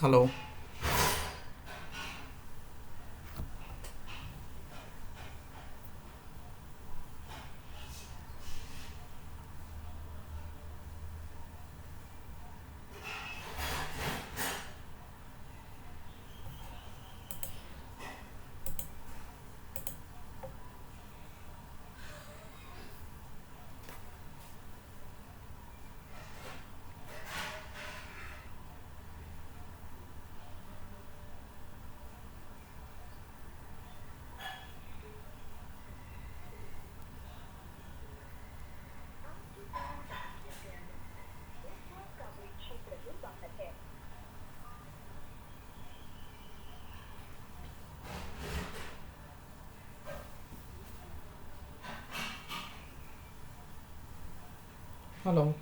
Hello. Hello.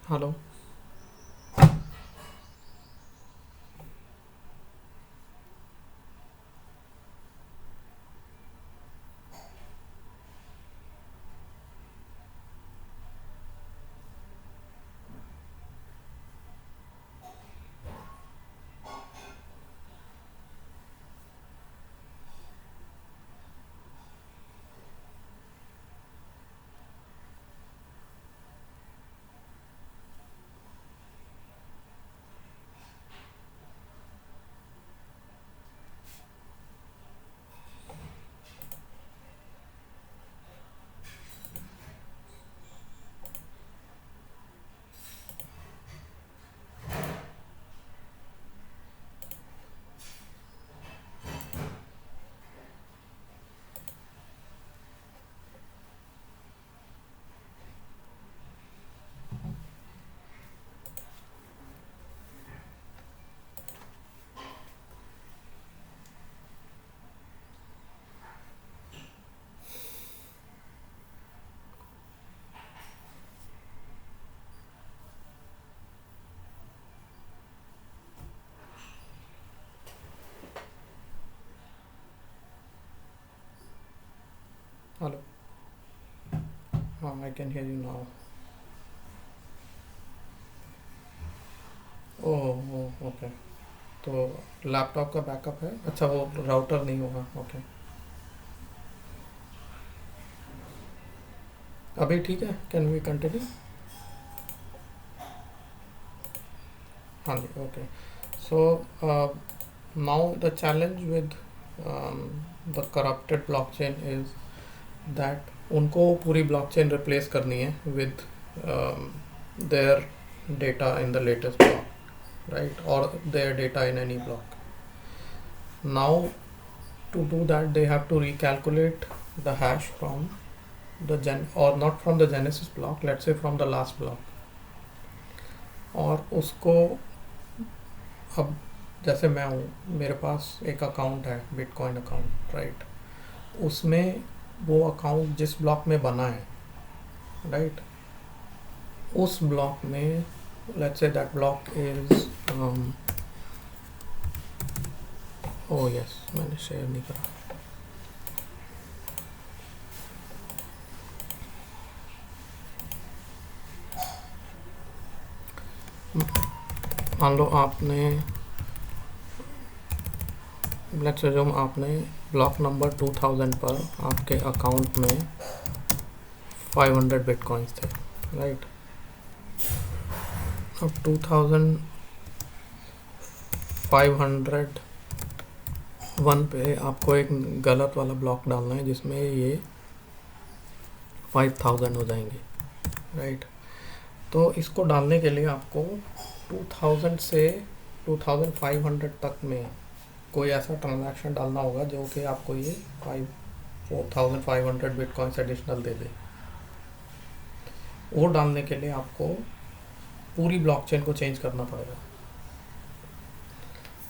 Hello. Hello. हाँ, I can hear you now. Oh oh, okay. तो laptop का backup है? अच्छा, वो राउटर नहीं होगा। ओके। अभी ठीक है, कैन वी कंटिन्यू? हाँ जी, okay. So now the challenge with the corrupted blockchain is that उनको पूरी ब्लॉकचेन रिप्लेस करनी है with their data in the latest block, right, or their data in any block. Now to do that they have to recalculate the hash from the or not from the genesis block, let's say from the last block, और उसको अब जैसे मैं हूँ, मेरे पास एक account है, bitcoin account, right. उसमें वो अकाउंट जिस ब्लॉक में बना है, राइट, उस ब्लॉक में let's say that block is oh yes, मैंने शेयर नहीं करा। मान लो आपने लेट्स अज्यूम आपने ब्लॉक नंबर 2000 पर आपके अकाउंट में 500 बिटकॉइंस थे, राइट। अब 2501 पे आपको एक गलत वाला ब्लॉक डालना है जिसमें ये 5000 हो जाएंगे, राइट। तो इसको डालने के लिए आपको 2000 से 2500 तक में कोई ऐसा ट्रांजैक्शन डालना होगा जो कि आपको ये 4500 बिटकॉइंस एडिशनल दे दे। वो डालने के लिए आपको पूरी ब्लॉकचेन को चेंज करना पड़ेगा,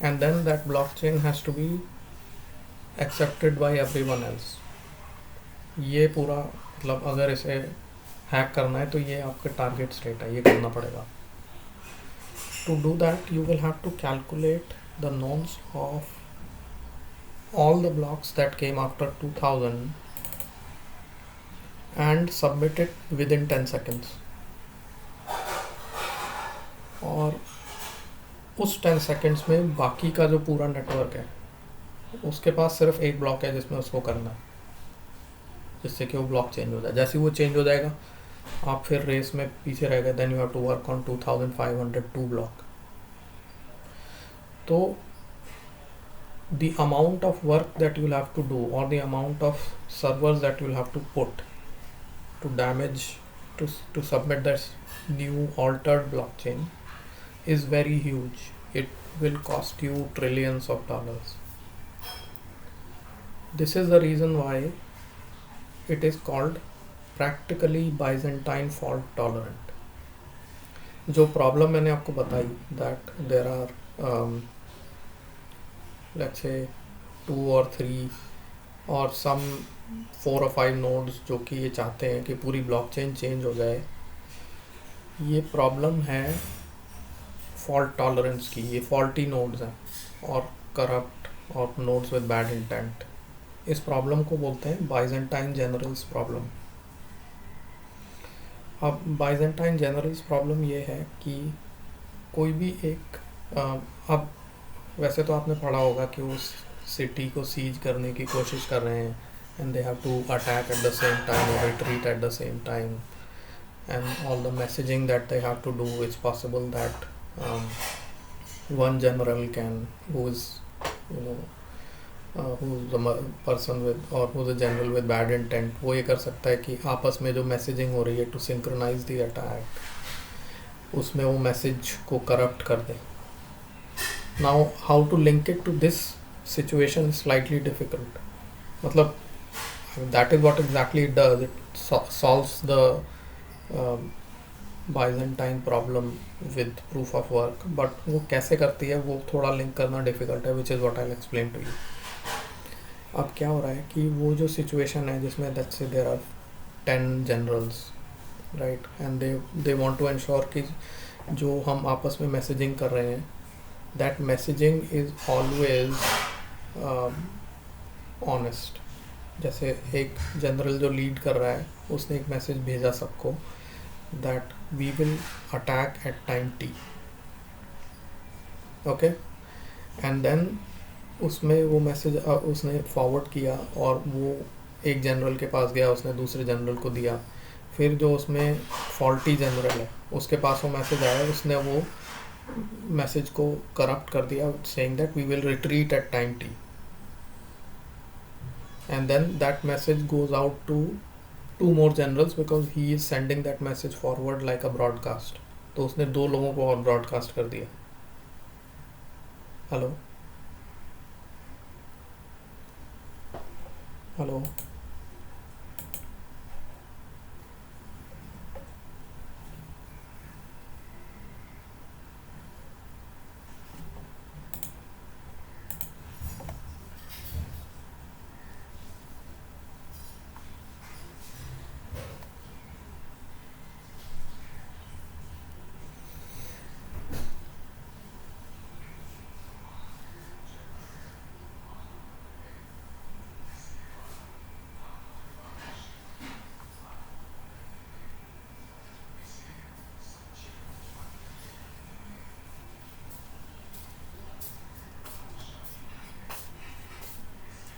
and then that blockchain has to be accepted by everyone else. ये पूरा मतलब अगर इसे हैक करना है तो ये आपका टारगेट स्टेट है, ये करना पड़ेगा। To do that you will have to calculate the nonce of all the blocks that came after 2000 and submit it within 10 seconds, और उस 10 seconds में बाकी का जो पूरा नेटवर्क है उसके पास सिर्फ एक ब्लॉक है जिसमें उसको करना है, जिससे कि वो ब्लॉक चेंज हो जाए। जैसे ही वो चेंज हो जाएगा आप फिर रेस में पीछे रह गए, then you have to work on 2502 block. तो the amount of work that you'll have to do, or the amount of servers that you'll have to put to damage to submit this new altered blockchain is very huge. It will cost you trillions of dollars. This is the reason why it is called practically Byzantine fault tolerant. जो problem मैंने आपको बताई, that there are let's say 2 or 3 or some 4 or 5 nodes जो कि ये चाहते हैं कि पूरी ब्लॉकचेन चेंज हो जाए, ये प्रॉब्लम है फॉल्ट टॉलरेंस की। ये फॉल्टी नोड्स हैं और करप्ट और नोड्स विद बैड इंटेंट। इस प्रॉब्लम को बोलते हैं बाइजेंटाइन जनरल्स प्रॉब्लम। अब बाइजेंटाइन जनरल्स प्रॉब्लम ये है कि कोई भी एक अब वैसे तो आपने पढ़ा होगा कि उस सिटी को सीज करने की कोशिश कर रहे हैं, and they have to attack at the same time और retreat at the same time, and all the messaging that they have to do, it's possible that one general can who is you know who's the person with or who's a general with bad intent, वो ये कर सकता है कि आपस में जो messaging हो रही है टू सिंक्रोनाइज द अटैक, उसमें वो मैसेज को करप्ट कर दे। Now how to link it to this situation is slightly difficult. मतलब that is what exactly it does. It solves the Byzantine problem with proof of work, but वो कैसे करती है वो थोड़ा लिंक करना डिफ़िकल्ट है, which is what I'll explain to you. अब क्या हो रहा है कि वो जो सिचुएशन है जिसमें let's say there are 10 generals, right, and they want to ensure कि जो हम आपस में मैसेजिंग कर रहे हैं that messaging is always honest. जैसे एक जनरल जो लीड कर रहा है उसने एक मैसेज भेजा सबको that we will attack at time t, okay, and then उसमें वो मैसेज उसने फॉरवर्ड किया और वो एक जनरल के पास गया, उसने दूसरे जनरल को दिया, फिर जो उसमें फॉल्टी जनरल है उसके पास वो मैसेज आया, उसने वो मैसेज को करप्ट कर दिया saying that we will retreat at time t, and then that message goes out to 2 more generals because he is sending that message forward like a broadcast. तो उसने 2 लोगों को और ब्रॉडकास्ट कर दिया। हेलो हेलो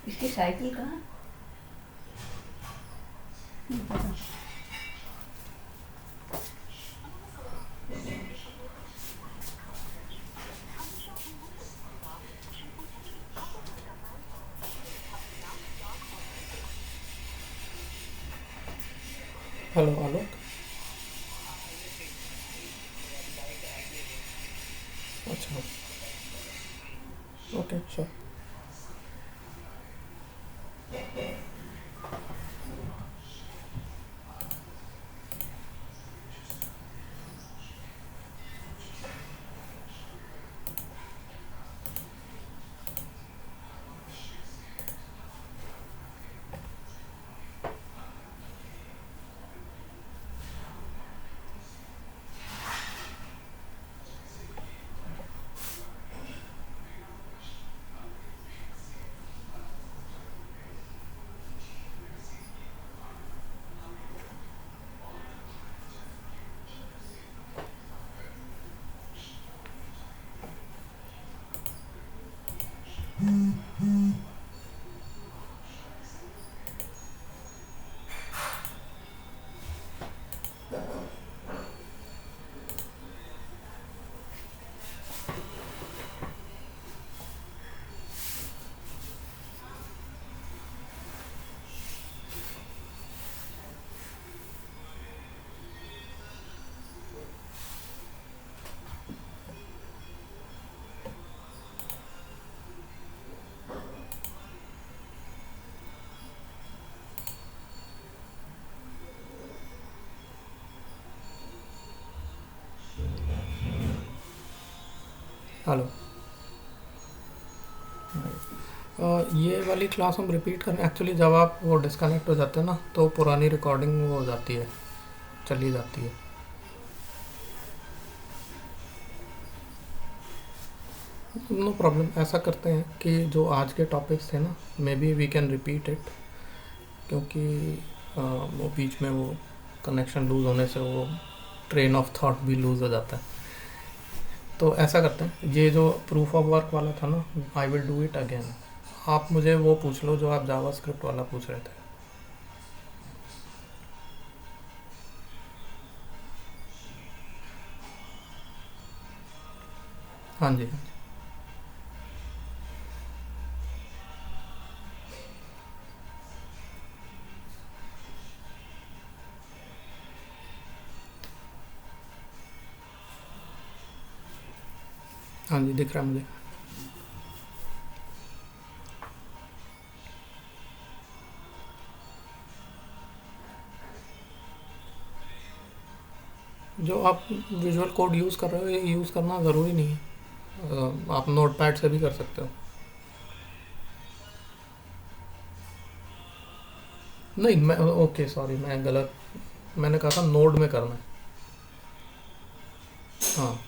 इसकी साइकिल कहाँ? Hello आलोक, अच्छा ओके श्योर। हेलो। ये वाली क्लास हम रिपीट करें एक्चुअली, जब आप वो डिस्कनेक्ट हो जाते हैं ना तो पुरानी रिकॉर्डिंग वो हो जाती है, चली जाती है। नो प्रॉब्लम, ऐसा करते हैं कि जो आज के टॉपिक्स थे ना, maybe we can repeat it, क्योंकि वो बीच में वो कनेक्शन लूज़ होने से वो ट्रेन ऑफ थॉट भी लूज़ हो जाता है। तो ऐसा करते हैं, ये जो प्रूफ ऑफ वर्क वाला था ना, I will do it again. आप मुझे वो पूछ लो जो आप जावा स्क्रिप्ट वाला पूछ रहे थे। हाँ जी, हाँ जी। हाँ जी, दिख रहा है मुझे। जो आप विजुअल कोड यूज़ कर रहे हो, ये यूज़ करना ज़रूरी नहीं है। आप नोट पैड से भी कर सकते हो। नहीं, मैं ओके सॉरी, मैं गलत, मैंने कहा था नोड में करना है। हाँ,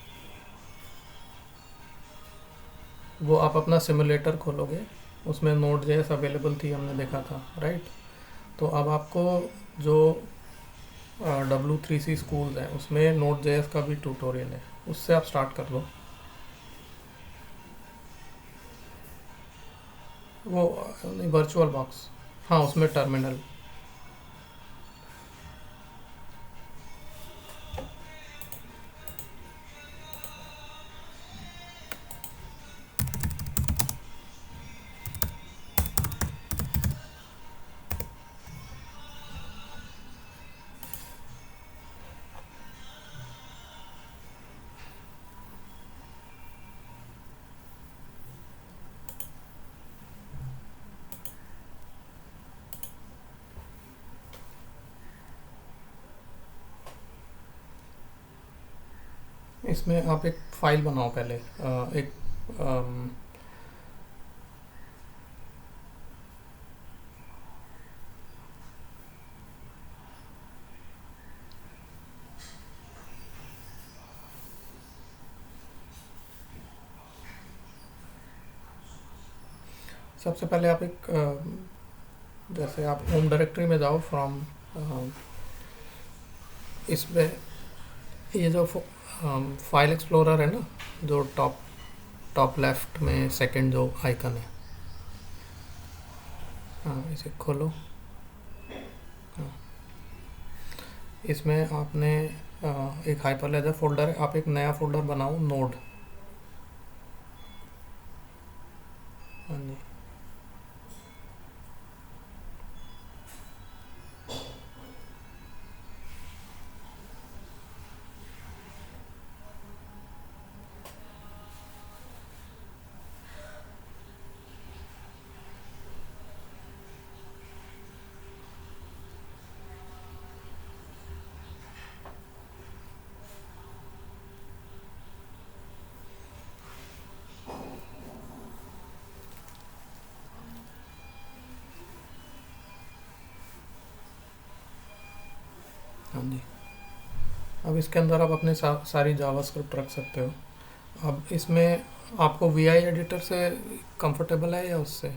वो आप अपना सिमुलेटर खोलोगे, उसमें नोड जेएस अवेलेबल थी, हमने देखा था, राइट। तो अब आपको जो W3C स्कूल है उसमें नोड जेएस का भी ट्यूटोरियल है, उससे आप स्टार्ट कर दो। वो नहीं, वर्चुअल बॉक्स। हाँ, उसमें टर्मिनल। इसमें आप एक फाइल बनाओ पहले, एक अम, सबसे पहले आप एक जैसे आप होम डायरेक्टरी में जाओ, फ्रॉम इसमें ये जो फाइल एक्सप्लोरर है ना, जो टॉप टॉप लेफ्ट में सेकंड जो आइकन है, हाँ इसे खोलो। हाँ, इसमें आपने एक हाइपरलेजर फोल्डर है, आप एक नया फोल्डर बनाओ, नोड। हाँ जी। हाँ जी। अब इसके अंदर आप अपने सारी जावास्क्रिप्ट रख सकते हो। अब इसमें आपको वी आई एडिटर से कंफर्टेबल है या उससे?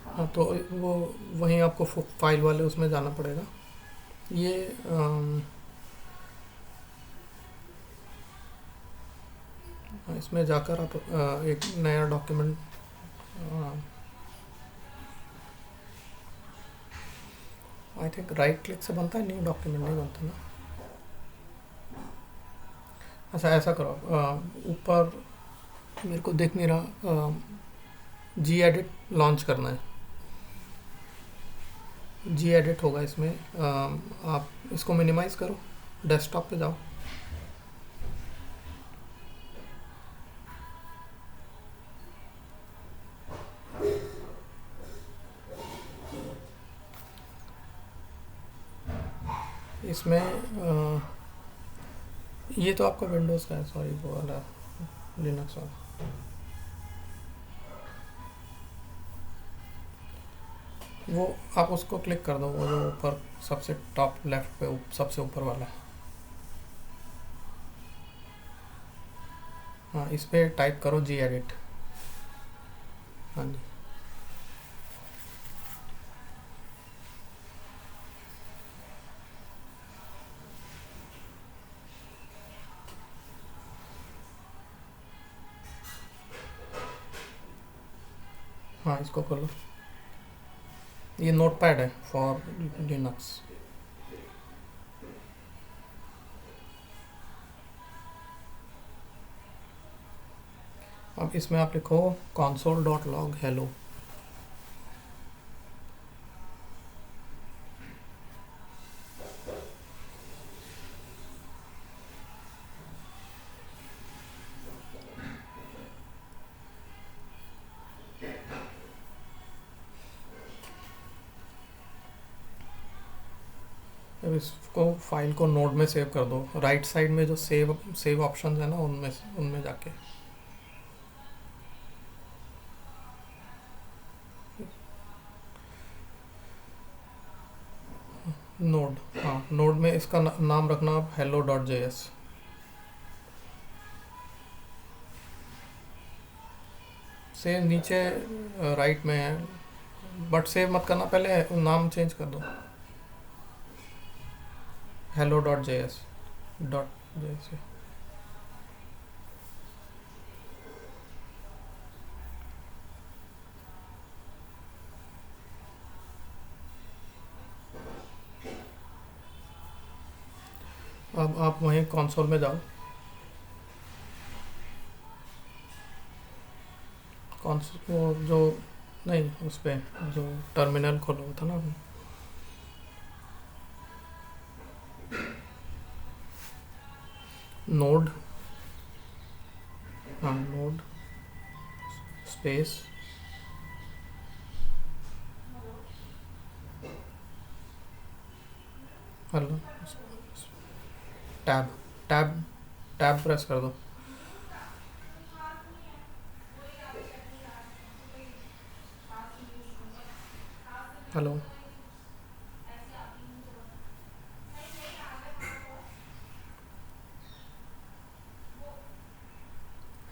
हाँ, तो वो वहीं आपको फाइल वाले उसमें जाना पड़ेगा। ये इसमें जाकर आप एक नया document, I think right click से बनता है, न्यू डॉक्यूमेंट नहीं बनता ना। अच्छा, ऐसा करो, ऊपर मेरे को दिख नहीं रहा, जी एडिट लॉन्च करना है। जी एडिट होगा इसमें, आप इसको मिनिमाइज़ करो, डेस्कटॉप पे जाओ। इसमें ये तो आपका विंडोज़ का है, सॉरी, वो वाला लिनक्स वाला। वो आप उसको क्लिक कर दो, वो जो ऊपर सबसे टॉप लेफ्ट पे सबसे ऊपर वाला है। हाँ, इस पे टाइप करो जी एडिट। हाँ जी। हाँ, इसको खोलो। ये नोटपैड है फॉर लिनक्स। अब इसमें आप लिखो console.log hello। अब इसको फाइल को नोड में सेव कर दो, राइट साइड में जो सेव ऑप्शन है ना, उनमें उनमें जाके। नोड, हाँ, नोड में इसका नाम रखना आप hello.js। सेव नीचे राइट में है, बट सेव मत करना, पहले नाम चेंज कर दो, hello.js .js। अब आप वहीं कंसोल में जाओ, वो जो, नहीं, उस पे जो टर्मिनल खोला हुआ था ना, नोड, हाँ, node space hello, tab tab tab press कर दो। हेलो,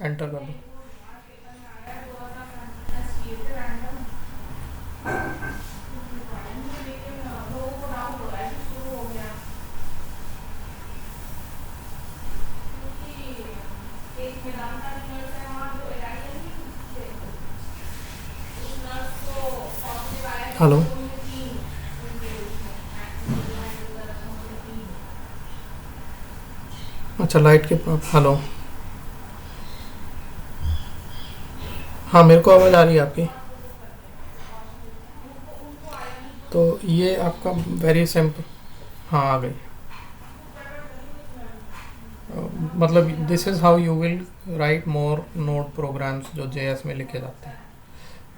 एंटर कर दो। हेलो, अच्छा, लाइट के पास, हेलो, हाँ, मेरे को आवाज़ आ रही है आपकी। तो ये आपका वेरी सिंपल, हाँ, आ गई। मतलब this is how you will write more node programs जो जेएस में लिखे जाते हैं।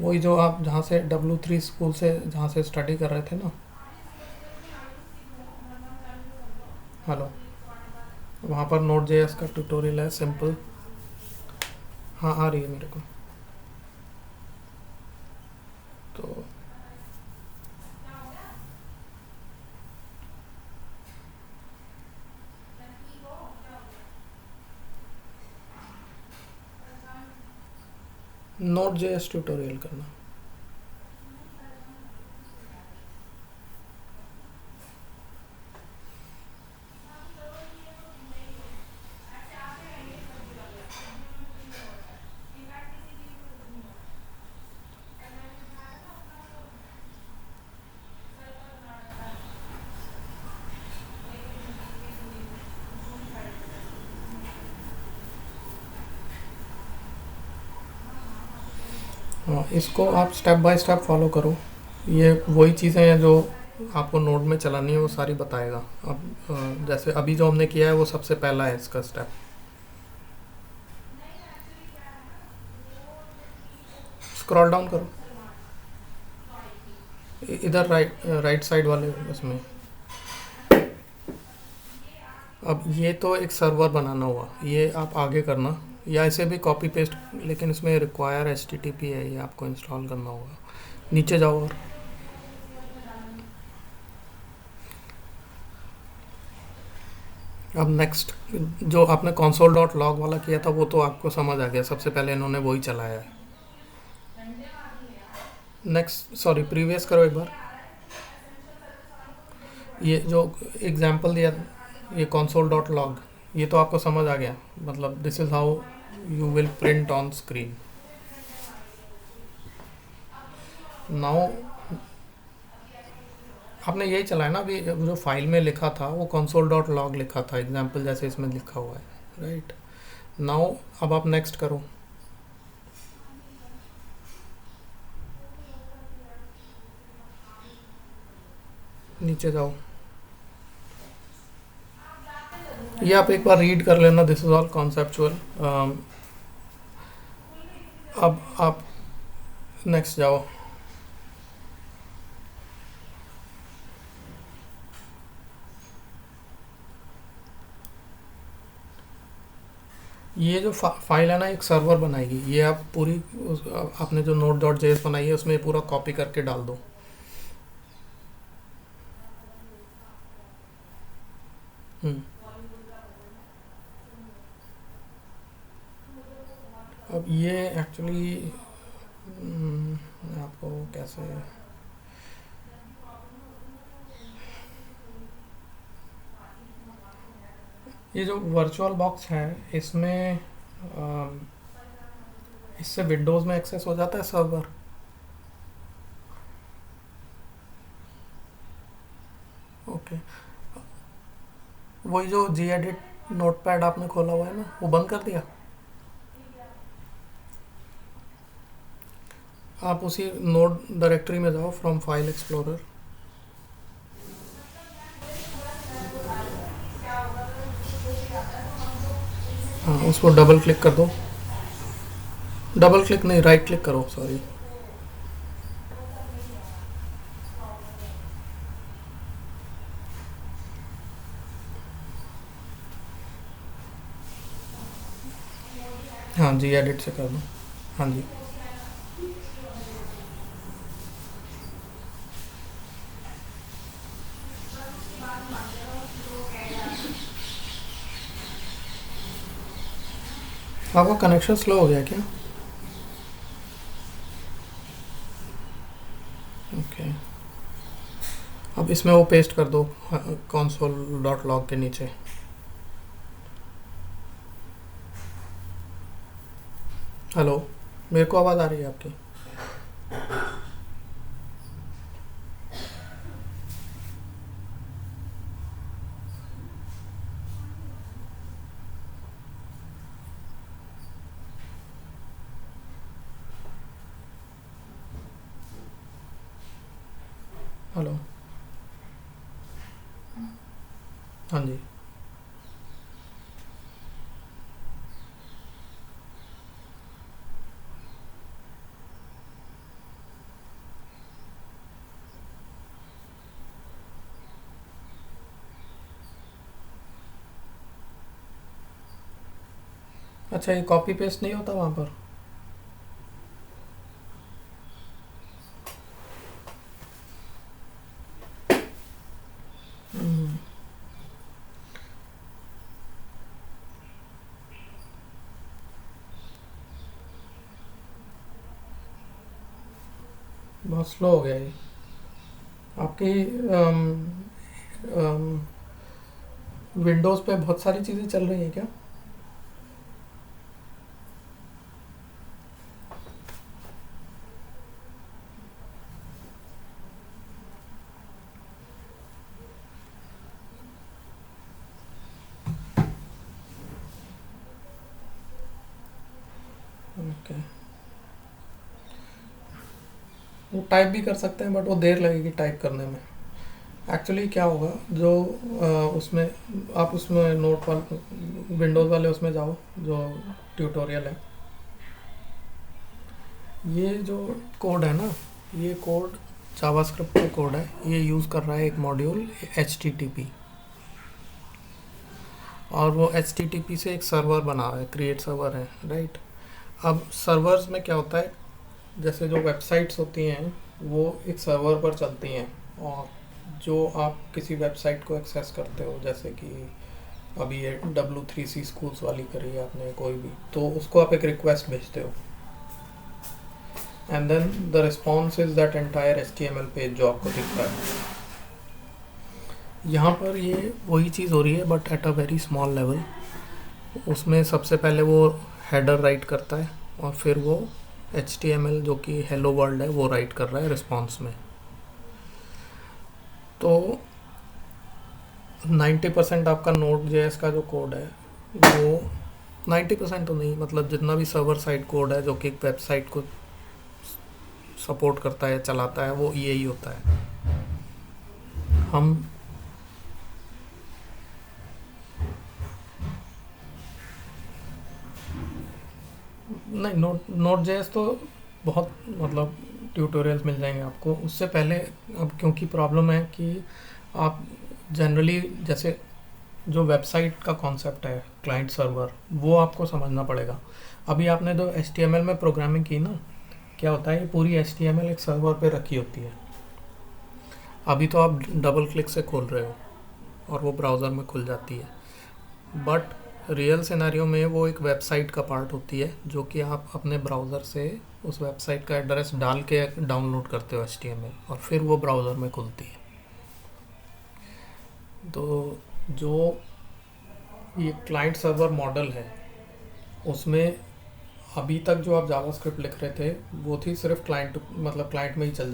वही जो आप जहाँ से W3 स्कूल से जहाँ से स्टडी कर रहे थे ना, हेलो, वहाँ पर नोड जेएस का ट्यूटोरियल है, सिंपल। हाँ, आ रही है मेरे को। तो नोट जेएस ट्यूटोरियल करना। हाँ, इसको आप स्टेप बाय स्टेप फॉलो करो। ये वही चीज़ें हैं जो आपको नोड में चलानी है, वो सारी बताएगा। अब जैसे अभी जो हमने किया है वो सबसे पहला है इसका स्टेप। स्क्रॉल डाउन करो इधर राइट साइड वाले उसमें। अब ये तो एक सर्वर बनाना हुआ, ये आप आगे करना, या ऐसे भी कॉपी पेस्ट, लेकिन इसमें रिक्वायर HTTP है, ये आपको इंस्टॉल करना होगा। नीचे जाओ और अब नेक्स्ट जो आपने console.log वाला किया था वो तो आपको समझ आ गया, सबसे पहले इन्होंने वही चलाया है। नेक्स्ट सॉरी प्रीवियस करो एक बार। ये जो एग्जांपल दिया, ये console.log, ये तो आपको समझ आ गया, मतलब this is how you will print on screen. Now आपने यही चलाया ना, अभी जो फाइल में लिखा था वो console.log लिखा था, एग्जांपल जैसे इसमें लिखा हुआ है, राइट। नाउ अब आप नेक्स्ट करो, नीचे जाओ। ये आप एक बार रीड कर लेना, दिस इज ऑल कॉन्सेप्चुअल। अब आप नेक्स्ट जाओ। ये जो फाइल है ना, एक सर्वर बनाएगी, ये आप पूरी आपने जो node.js बनाई है उसमें पूरा कॉपी करके डाल दो। हम्म। अब ये एक्चुअली मैं आपको कैसे, ये जो वर्चुअल बॉक्स है इसमें इससे विंडोज़ में एक्सेस हो जाता है सर्वर। ओके, वही जो जी एडिट नोटपैड आपने खोला हुआ है ना, वो बंद कर दिया। आप उसी नोड डायरेक्टरी में जाओ, फ्रॉम फाइल एक्सप्लोरर। हाँ, उसको डबल क्लिक कर दो। डबल क्लिक नहीं, राइट क्लिक करो, सॉरी। हाँ जी, एडिट से कर दो। हाँ जी, आपका कनेक्शन स्लो हो गया क्या? ओके, अब इसमें वो पेस्ट कर दो console.log के नीचे। हेलो, मेरे को आवाज़ आ रही है आपकी? हेलो, हाँ जी। अच्छा, ये कॉपी पेस्ट नहीं होता वहाँ पर? हम्म, बहुत स्लो हो गया ये आपकी विंडोज़ पे बहुत सारी चीज़ें चल रही हैं क्या? ओके, वो टाइप भी कर सकते हैं बट वो देर लगेगी टाइप करने में। एक्चुअली क्या होगा जो उसमें आप उसमें नोट वाले विंडोज़ वाले उसमें जाओ जो ट्यूटोरियल है, ये जो कोड है ना, ये कोड जावास्क्रिप्ट का कोड है। ये यूज़ कर रहा है एक मॉड्यूल HTTP, और वो HTTP से एक सर्वर बना है, क्रिएट सर्वर है, राइट। अब सर्वर्स में क्या होता है, जैसे जो वेबसाइट्स होती हैं वो एक सर्वर पर चलती हैं, और जो आप किसी वेबसाइट को एक्सेस करते हो, जैसे कि अभी ये W3C स्कूल्स वाली करी है आपने कोई भी, तो उसको आप एक रिक्वेस्ट भेजते हो, and then the response is that entire HTML page जो आपको दिख रहा है। यहाँ पर ये वही चीज़ हो रही है but at a very small level. उसमें सबसे पहले वो हेडर राइट करता है, और फिर वो HTML जो कि हेलो वर्ल्ड है वो राइट कर रहा है रिस्पॉन्स में। तो 90% आपका Node.js का जो कोड है वो 90% तो नहीं, मतलब जितना भी सर्वर साइड कोड है जो कि एक वेबसाइट को सपोर्ट करता है, चलाता है, वो यही होता है। हम नहीं, Node.js तो बहुत, मतलब ट्यूटोरियल्स मिल जाएंगे आपको। उससे पहले अब क्योंकि प्रॉब्लम है कि आप जनरली जैसे जो वेबसाइट का कॉन्सेप्ट है क्लाइंट सर्वर, वो आपको समझना पड़ेगा। अभी आपने जो HTML में प्रोग्रामिंग की ना, क्या होता है, ये पूरी HTML एक सर्वर पे रखी होती है। अभी तो आप डबल क्लिक से खोल रहे हो और वो ब्राउज़र में खुल जाती है, बट रियल सिनेरियो में वो एक वेबसाइट का पार्ट होती है जो कि आप अपने ब्राउज़र से उस वेबसाइट का एड्रेस डाल के डाउनलोड करते हो HTML, और फिर वो ब्राउज़र में खुलती है। तो जो ये क्लाइंट सर्वर मॉडल है, उसमें अभी तक जो आप जावास्क्रिप्ट लिख रहे थे वो थी सिर्फ क्लाइंट, मतलब क्लाइंट में ही चल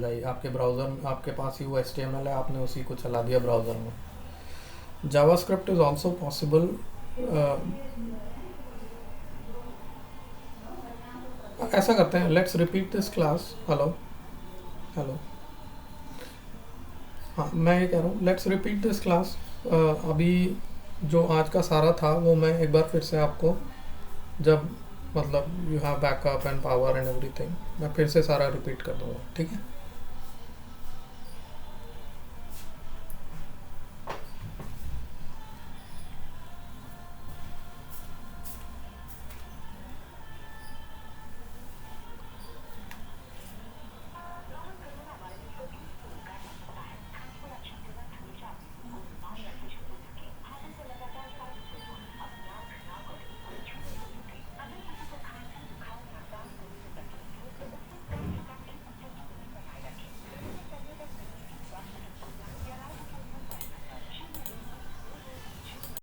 जाएगी आपके ब्राउज़र में। आपके पास ही वो HTML है, आपने उसी को चला दिया ब्राउज़र में। JavaScript is also possible. ऐसा करते हैं, let's repeat this class. Hello, hello, हाँ मैं ये कह रहा हूँ, लेट्स रिपीट दिस क्लास। अभी जो आज का सारा था वो मैं एक बार फिर से आपको, जब मतलब you have backup and power and everything, मैं फिर से सारा रिपीट कर दूँगा, ठीक है।